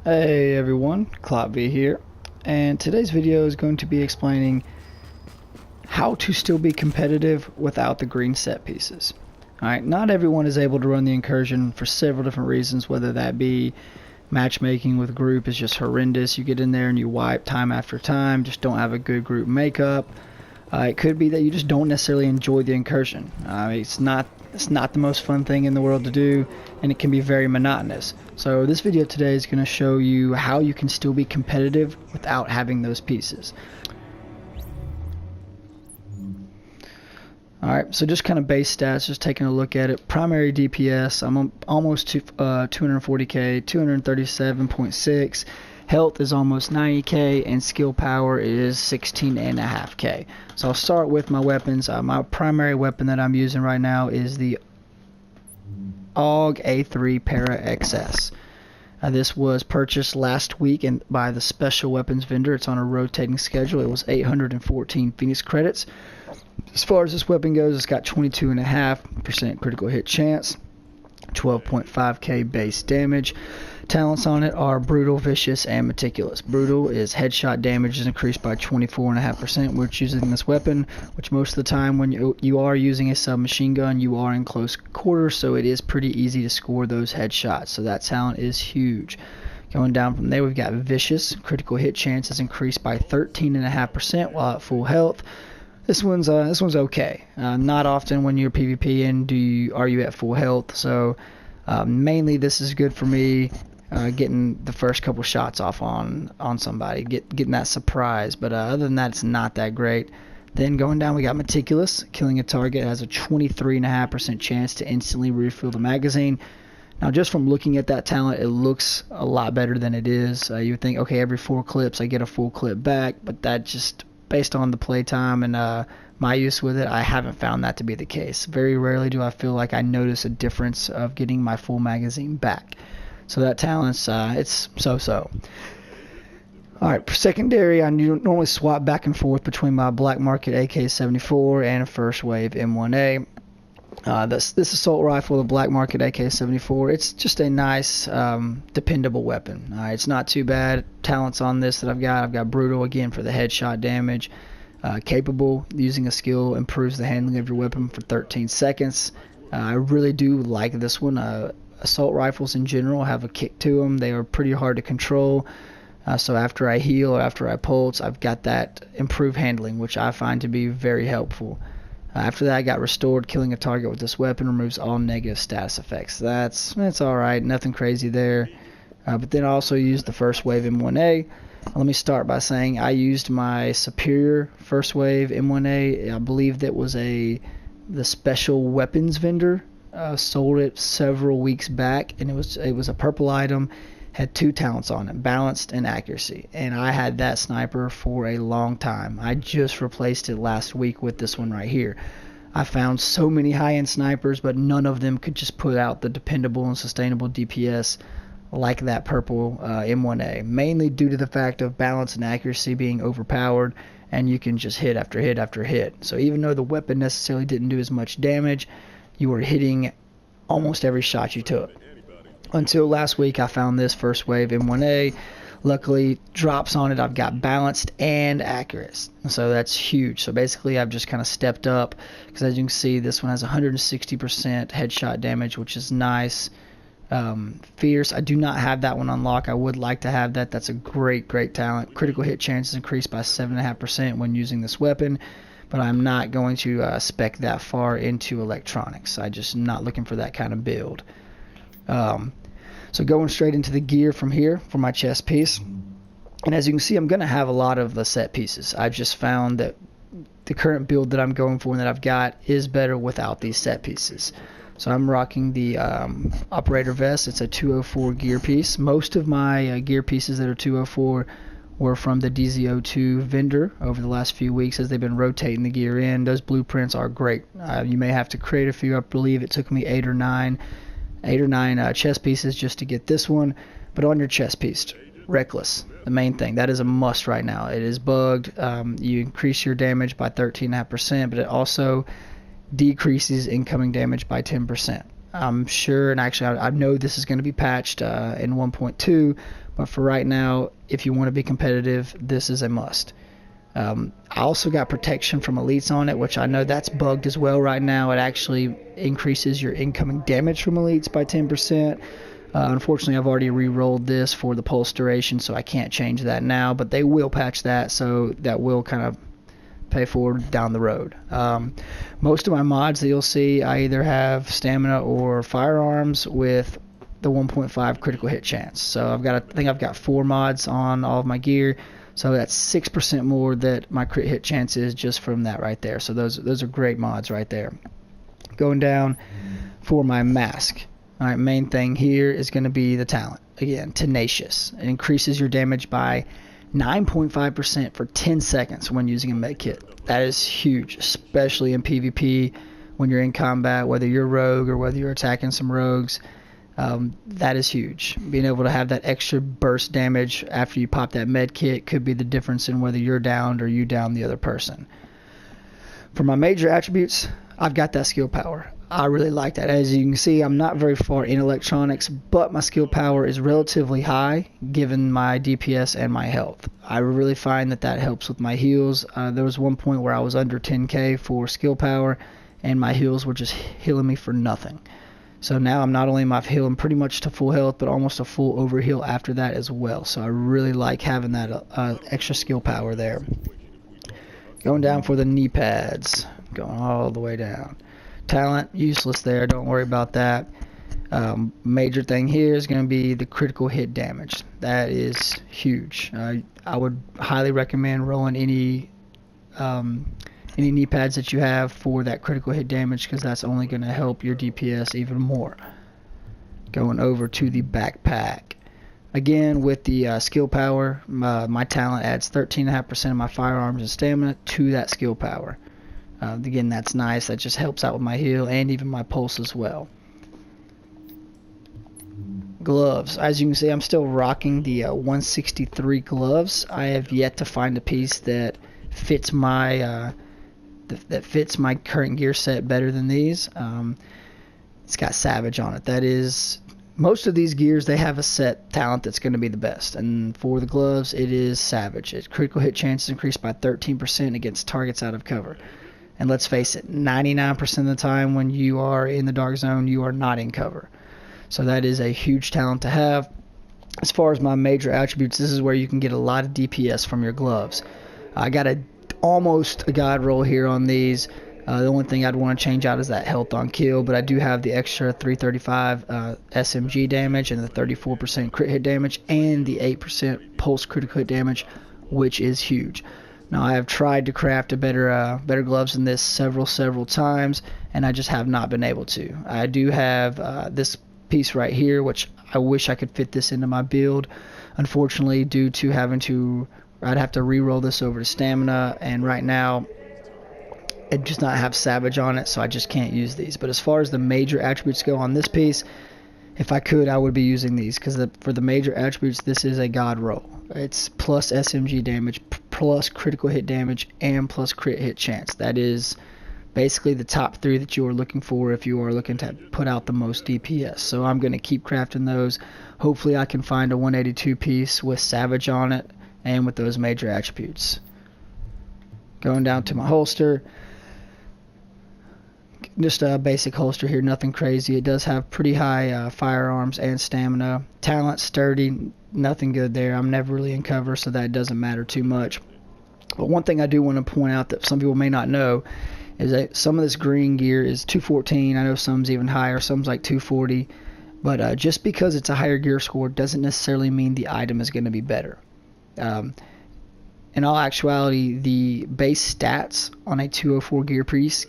Hey everyone, Cloud V here, and today's video is going to be explaining how to still be competitive without the green set pieces. Alright, not everyone is able to run the incursion for several different reasons, whether that be matchmaking with group is just horrendous, you get in there and you wipe time after time, just don't have a good group makeup. It could be that you just don't necessarily enjoy the incursion. It's not the most fun thing in the world to do, and it can be very monotonous. So this video today is going to show you how you can still be competitive without having those pieces. Alright, so just kind of base stats, just taking a look at it. Primary DPS, I'm almost to 240k, 237.6. Health is almost 90k, and skill power is 16.5k. So I'll start with my weapons. My primary weapon that I'm using right now is the Aug A3 Para XS. This was purchased last week by the special weapons vendor. It's on a rotating schedule. It was 814 Phoenix credits. As far as this weapon goes, it's got 22.5% critical hit chance, 12.5k base damage. Talents on it are Brutal, Vicious, and Meticulous. Brutal is headshot damage is increased by 24.5% when using this weapon, which most of the time when you are using a submachine gun, you are in close quarters, so it is pretty easy to score those headshots. So that talent is huge. Going down from there, we've got Vicious. Critical hit chance is increased by 13.5% while at full health. This one's okay. Not often when you're PvPing are you at full health. So mainly this is good for me. Getting the first couple shots off on somebody, getting that surprise, but other than that, it's not that great. Then going down, we got Meticulous. Killing a target has a 23.5% chance to instantly refill the magazine. Now, just from looking at that talent, it looks a lot better than it is. You would think, okay, every 4 clips I get a full clip back, but that just based on the playtime and my use with it, I haven't found that to be the case. Very rarely do I feel like I notice a difference of getting my full magazine back. So that talent's it's so-so. Alright, for secondary, I normally swap back and forth between my Black Market AK-74 and First Wave M1A. This assault rifle, the Black Market AK-74, it's just a nice, dependable weapon. It's not too bad. Talents on this that I've got Brutal, again, for the headshot damage. Capable, using a skill improves the handling of your weapon for 13 seconds. I really do like this one. Assault rifles in general have a kick to them. They are pretty hard to control. So after I heal or after I pulse, I've got that improved handling, which I find to be very helpful. After that, I got Restored. Killing a target with this weapon removes all negative status effects. That's alright, nothing crazy there. But then I also used the First Wave M1A. Let me start by saying I used my superior First Wave M1A. I believe that was the special weapons vendor sold it several weeks back, and it was a purple item, had 2 talents on it, balanced and accuracy, and I had that sniper for a long time. I just replaced it last week with this one right here. I found so many high-end snipers, but none of them could just put out the dependable and sustainable DPS like that purple M1A, mainly due to the fact of balance and accuracy being overpowered, and you can just hit after hit after hit. So even though the weapon necessarily didn't do as much damage, you were hitting almost every shot you took. Until last week, I found this First Wave M1A. Luckily, drops on it, I've got balanced and accurate. So that's huge. So basically, I've just kind of stepped up, because as you can see, this one has 160% headshot damage, which is nice. Fierce, I do not have that one unlocked. I would like to have that. That's a great talent. Critical hit chance is increased by 7.5% when using this weapon. But I'm not going to spec that far into electronics. I'm just not looking for that kind of build. So going straight into the gear from here for my chest piece. And as you can see, I'm going to have a lot of the set pieces. I've just found that the current build that I'm going for and that I've got is better without these set pieces. So I'm rocking the operator vest. It's a 204 gear piece. Most of my gear pieces that are 204 were from the DZ02 vendor over the last few weeks as they've been rotating the gear in. Those blueprints are great. You may have to create a few. I believe it took me 8 or 9 chest pieces just to get this one. But on your chest piece, Reckless, the main thing, that is a must right now. It is bugged. You increase your damage by 13.5%, but it also decreases incoming damage by 10%. I'm sure, and actually I know this is going to be patched in 1.2, but for right now, if you want to be competitive, this is a must. I also got protection from elites on it, which I know that's bugged as well right now. It actually increases your incoming damage from elites by 10%. Unfortunately, I've already re-rolled this for the pulse duration, so I can't change that now, but they will patch that, so that will kind of pay forward down the road. Most of my mods that you'll see, I either have stamina or firearms with the 1.5 critical hit chance. So I think I've got 4 mods on all of my gear. So that's 6% more that my crit hit chance is just from that right there. So those are great mods right there. Going down for my mask. All right, main thing here is going to be the talent. Again, tenacious. It increases your damage by 9.5% for 10 seconds when using a med kit. That is huge, especially in PvP when you're in combat, whether you're rogue or whether you're attacking some rogues. That is huge. Being able to have that extra burst damage after you pop that med kit could be the difference in whether you're downed or you down the other person. For my major attributes, I've got that skill power. I really like that. As you can see, I'm not very far in electronics, but my skill power is relatively high given my DPS and my health. I really find that helps with my heals. There was one point where I was under 10k for skill power, and my heals were just healing me for nothing. So now I'm not only am I healing pretty much to full health, but almost a full overheal after that as well. So I really like having that extra skill power there. Going down for the knee pads, going all the way down. Talent, useless there, don't worry about that. Major thing here is going to be the critical hit damage. That is huge. I would highly recommend rolling any knee pads that you have for that critical hit damage, because that's only going to help your DPS even more. Going over to the backpack. Again, with the skill power, my talent adds 13.5% of my firearms and stamina to that skill power. Again, that's nice. That just helps out with my heal and even my pulse as well. Gloves. As you can see, I'm still rocking the 163 gloves. I have yet to find a piece that fits my current gear set better than these. It's got Savage on it. That is, most of these gears, they have a set talent that's going to be the best. And for the gloves, it is Savage. Its critical hit chance is increased by 13% against targets out of cover. And let's face it, 99% of the time when you are in the dark zone, you are not in cover. So that is a huge talent to have. As far as my major attributes, this is where you can get a lot of DPS from your gloves. I got almost a god roll here on these. The only thing I'd want to change out is that health on kill, but I do have the extra 335 SMG damage and the 34% crit hit damage and the 8% pulse critical hit damage, which is huge. Now, I have tried to craft a better gloves than this several times, and I just have not been able to. I do have this piece right here, which I wish I could fit this into my build. Unfortunately, due to I'd have to re-roll this over to stamina, and right now it does not have Savage on it, so I just can't use these. But as far as the major attributes go on this piece, if I could, I would be using these, because for the major attributes, this is a god roll. It's plus SMG damage, plus critical hit damage, and plus crit hit chance. That is basically the top 3 that you are looking for if you are looking to put out the most DPS. So I'm going to keep crafting those. Hopefully I can find a 182 piece with Savage on it and with those major attributes. Going down to my holster. Just a basic holster here, nothing crazy. It does have pretty high firearms and stamina. Talent, sturdy, nothing good there. I'm never really in cover, so that doesn't matter too much. But one thing I do want to point out that some people may not know is that some of this green gear is 214. I know some's even higher, some's like 240. But just because it's a higher gear score doesn't necessarily mean the item is going to be better. In all actuality, the base stats on a 204 gear piece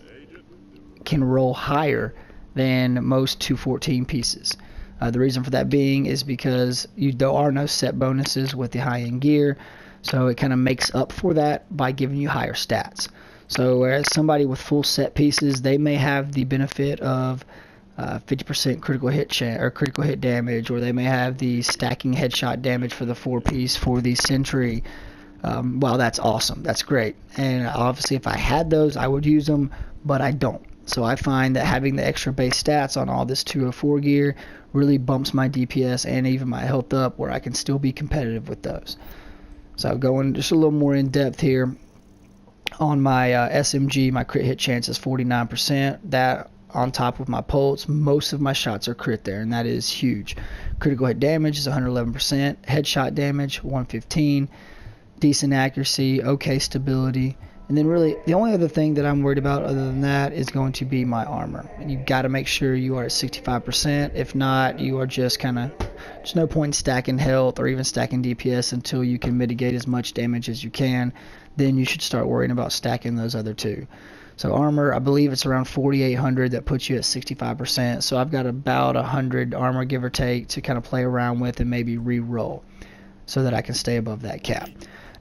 can roll higher than most 214 pieces. The reason for that being is because there are no set bonuses with the high-end gear, so it kind of makes up for that by giving you higher stats. So whereas somebody with full set pieces, they may have the benefit of 50% critical hit damage, or they may have the stacking headshot damage for the 4-piece for the Sentry. Well, that's awesome. That's great. And obviously if I had those, I would use them, but I don't. So I find that having the extra base stats on all this 204 gear really bumps my DPS and even my health up, where I can still be competitive with those. So going just a little more in depth here on my SMG, my crit hit chance is 49%. That on top of my pulse, most of my shots are crit there, and that is huge. Critical hit damage is 111%, headshot damage 115, decent accuracy, okay stability. And then really the only other thing that I'm worried about other than that is going to be my armor. And you've got to make sure you are at 65%. If not, you are just there's no point in stacking health or even stacking DPS until you can mitigate as much damage as you can. Then you should start worrying about stacking those other two. So armor, I believe it's around 4,800, that puts you at 65%. So I've got about 100 armor, give or take, to kind of play around with and maybe re-roll so that I can stay above that cap.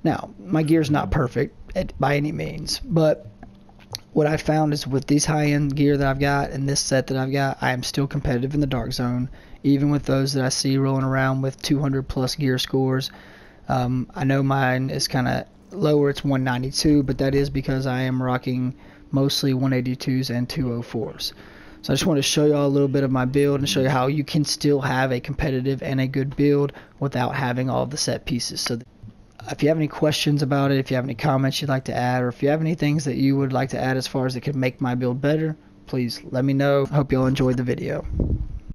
Now, my gear's not perfect by any means, but what I found is with these high-end gear that I've got and this set that I've got, I am still competitive in the dark zone, even with those that I see rolling around with 200 plus gear scores. I know mine is kind of lower, it's 192, but that is because I am rocking mostly 182s and 204s. So I just want to show you all a little bit of my build and show you how you can still have a competitive and a good build without having all of the set pieces. So if you have any questions about it, if you have any comments you'd like to add, or if you have any things that you would like to add as far as it could make my build better, please let me know. I hope you all enjoyed the video.